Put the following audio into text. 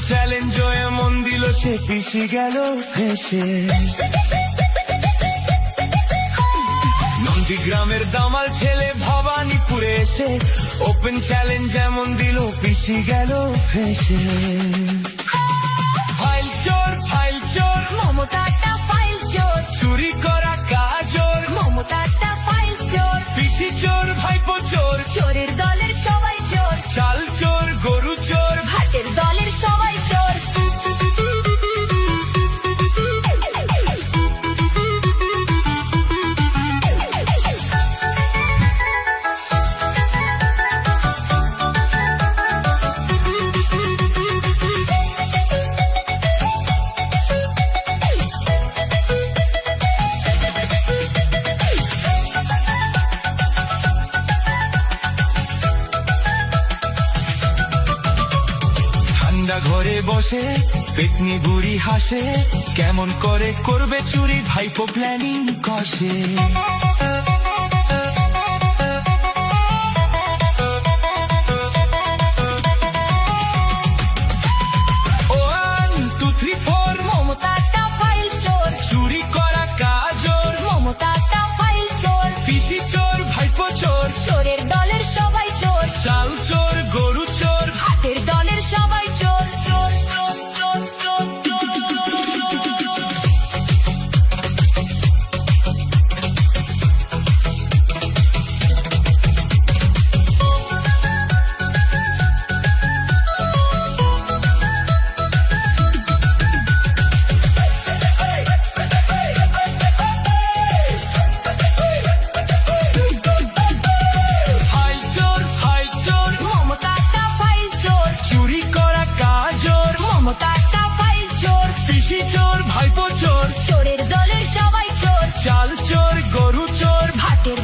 Challenge এমন দিল সে পিছি গেল ফেসে। নন্দীগ্রামের দামাল ছেলে ভবানীপুরে এসে ওপেন চ্যালেঞ্জ এমন দিল পিছি গেল ফেসে। ফাইল চোর মমতাটা ফাইল চোর, চুরি করা কাজর মমতাটা ফাইল চোর, পিসি চোর ভাইপো চোর, চোরের দলের সবাই চোর, চাল চোর গরু চোর, ভাটের দলের সবাই চোর। ঠান্ডা ঘরে বসে পেতনি বুড়ি হাসে, কেমন করে করবে চুরি ভাইপো প্ল্যানিং কষে। মমতাটা ফাইল চোর, চুরি করা কাজর মমতাটা ফাইল চোর, পিসি চোর ভাইপো চোর, চোরের দলের সবাই চোর, চাল চোর গরু চোর, ভাটের দলের সবাই চোর। চোর চোর চোর চোর চোর চোর চোর। ফাইল চোর মমতাটা ফাইল চোর, চুরি করা কাজর মমতাটা ফাইল চোর, পিসি চোর ভাইপো চোর, চোরের দলের সবাই চোর, চাল চোর গরু চোর, ভাটের